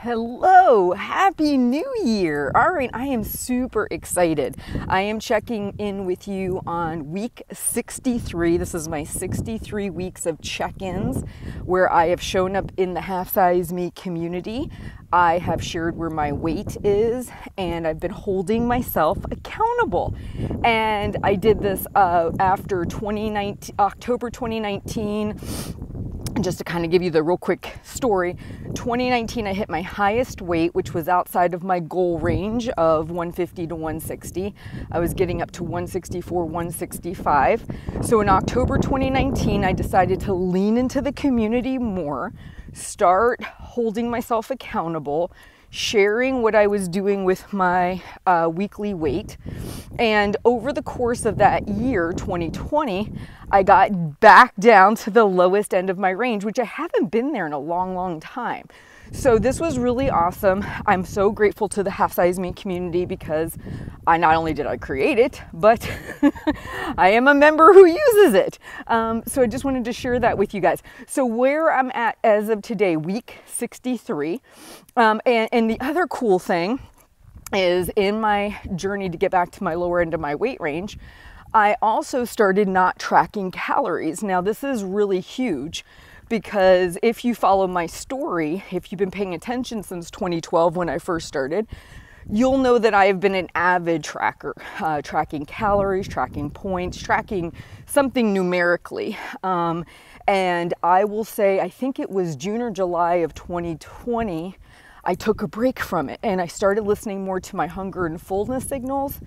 Hello, happy new year. All right, I am super excited. I am checking in with you on week 63. This is my 63 weeks of check-ins where I have shown up in the Half Size Me community. I have shared where my weight is and I've been holding myself accountable. And I did this after October 2019. Just to kind of give you the real quick story, 2019 I hit my highest weight, which was outside of my goal range of 150 to 160. I was getting up to 164, 165. So in October 2019, I decided to lean into the community more, start holding myself accountable, sharing what I was doing with my weekly weight. And over the course of that year, 2020, I got back down to the lowest end of my range, which I haven't been there in a long, long time. So this was really awesome. I'm so grateful to the Half Size Me community because not only did I create it, but I am a member who uses it. So I just wanted to share that with you guys. So where I'm at as of today, week 63. And the other cool thing is in my journey to get back to my lower end of my weight range, I also started not tracking calories. Now this is really huge because if you follow my story, if you've been paying attention since 2012 when I first started, you'll know that I have been an avid tracker, tracking calories, tracking points, tracking something numerically. And I will say, I think it was June or July of 2020, I took a break from it and I started listening more to my hunger and fullness signals.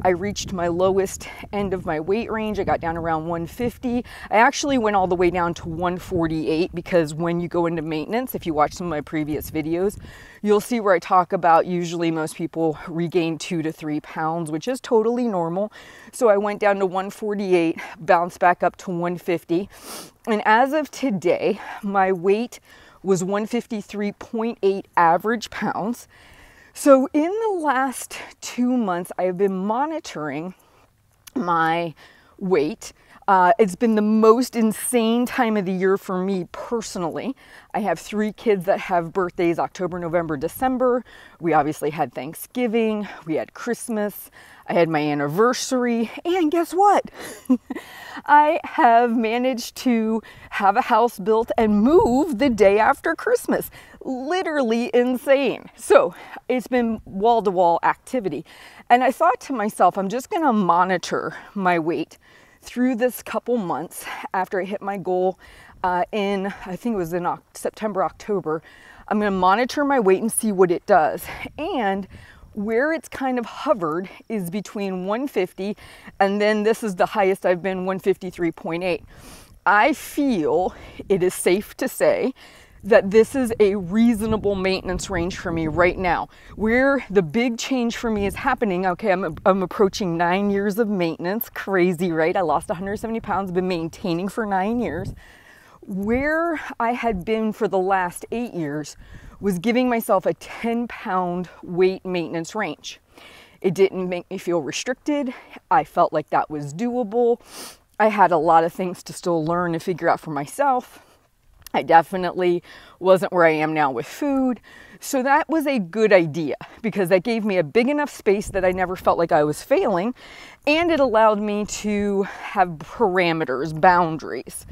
I reached my lowest end of my weight range. I got down around 150. I actually went all the way down to 148 because when you go into maintenance, if you watch some of my previous videos, you'll see where I talk about usually most people regain 2 to 3 pounds, which is totally normal. So I went down to 148, bounced back up to 150. And as of today, my weight was 153.8 average pounds. So in the last 2 months, I have been monitoring my weight. It's been the most insane time of the year for me personally. I have 3 kids that have birthdays October, November, December. We obviously had Thanksgiving, we had Christmas, I had my anniversary, and guess what? I have managed to have a house built and move the day after Christmas. Literally insane. So it's been wall-to-wall activity. And I thought to myself, I'm just gonna monitor my weight through this couple months after I hit my goal I think it was in September, October. I'm gonna monitor my weight and see what it does. And where it's kind of hovered is between 150 and then this is the highest I've been, 153.8. I feel it is safe to say that this is a reasonable maintenance range for me right now. Where the big change for me is happening, okay, I'm approaching 9 years of maintenance. Crazy, right? I lost 170 pounds, been maintaining for 9 years. Where I had been for the last 8 years was giving myself a 10-pound weight maintenance range. It didn't make me feel restricted. I felt like that was doable. I had a lot of things to still learn and figure out for myself. I definitely wasn't where I am now with food. So that was a good idea because that gave me a big enough space that I never felt like I was failing. And it allowed me to have parameters, boundaries.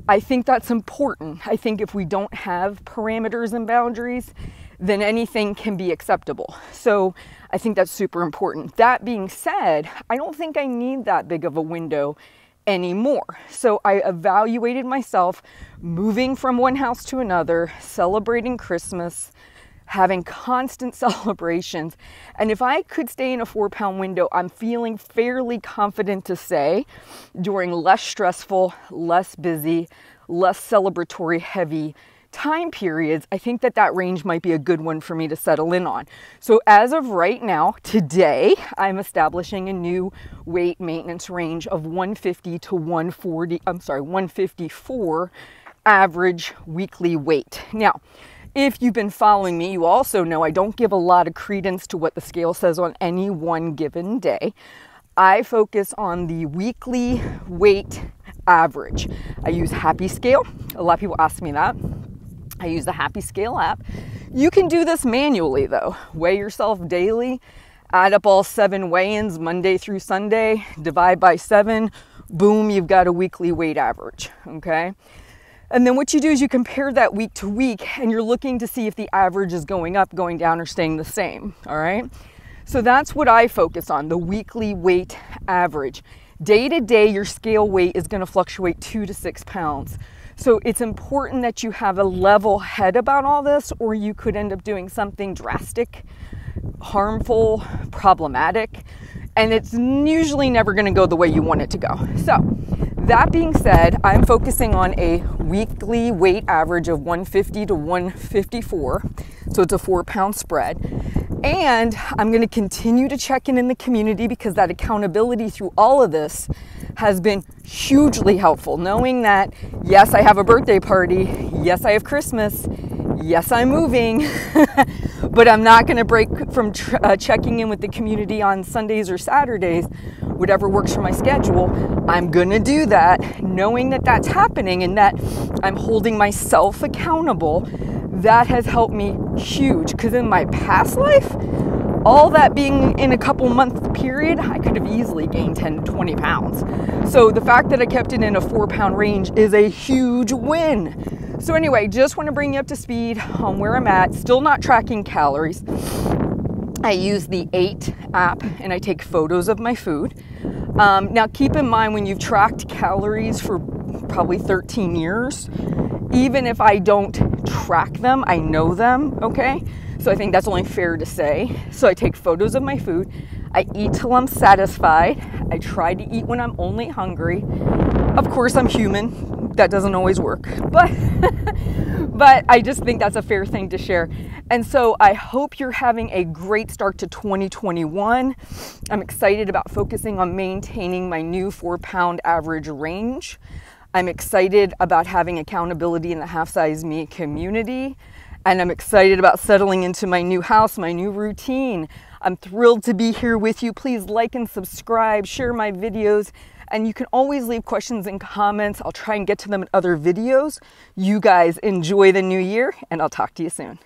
I think that's important. I think if we don't have parameters and boundaries, then anything can be acceptable. So I think that's super important. That being said, I don't think I need that big of a window anymore. So I evaluated myself moving from one house to another, celebrating Christmas, having constant celebrations. And if I could stay in a 4-pound window, I'm feeling fairly confident to say during less stressful, less busy, less celebratory heavy time periods, I think that range might be a good one for me to settle in on. So as of right now, today, I'm establishing a new weight maintenance range of 150 to 154 average weekly weight. Now, if you've been following me, you also know I don't give a lot of credence to what the scale says on any one given day. I focus on the weekly weight average. I use Happy Scale. A lot of people ask me that. I use the Happy Scale app. You can do this manually though. Weigh yourself daily, add up all 7 weigh-ins Monday through Sunday, divide by 7, boom, you've got a weekly weight average, okay? And then what you do is you compare that week to week and you're looking to see if the average is going up, going down, or staying the same, all right? So that's what I focus on, the weekly weight average. Day to day, your scale weight is gonna fluctuate 2 to 6 pounds. So it's important that you have a level head about all this, or you could end up doing something drastic, harmful, problematic, and it's usually never going to go the way you want it to go. So that being said, I'm focusing on a weekly weight average of 150 to 154. So it's a 4-pound spread. And I'm going to continue to check in the community because that accountability through all of this has been hugely helpful. Knowing that, yes, I have a birthday party. Yes, I have Christmas. Yes, I'm moving. But I'm not going to break from checking in with the community on Sundays or Saturdays, whatever works for my schedule. I'm going to do that, knowing that that's happening and that I'm holding myself accountable. That has helped me huge, because in my past life, all that being in a couple month period, I could have easily gained 10 to 20 pounds. So the fact that I kept it in a 4-pound range is a huge win. So anyway, just want to bring you up to speed on where I'm at. Still not tracking calories. I use the 8 app and I take photos of my food. Now keep in mind, when you've tracked calories for probably 13 years, even if I don't track them, I know them, okay? So I think that's only fair to say. So I take photos of my food. I eat till I'm satisfied. I try to eat when I'm only hungry. Of course, I'm human. That doesn't always work, but I just think that's a fair thing to share. And so I hope you're having a great start to 2021. I'm excited about focusing on maintaining my new 4-pound average range. I'm excited about having accountability in the Half Size Me community. And I'm excited about settling into my new house, my new routine. I'm thrilled to be here with you. Please like and subscribe, share my videos, and you can always leave questions and comments. I'll try and get to them in other videos. You guys enjoy the new year, and I'll talk to you soon.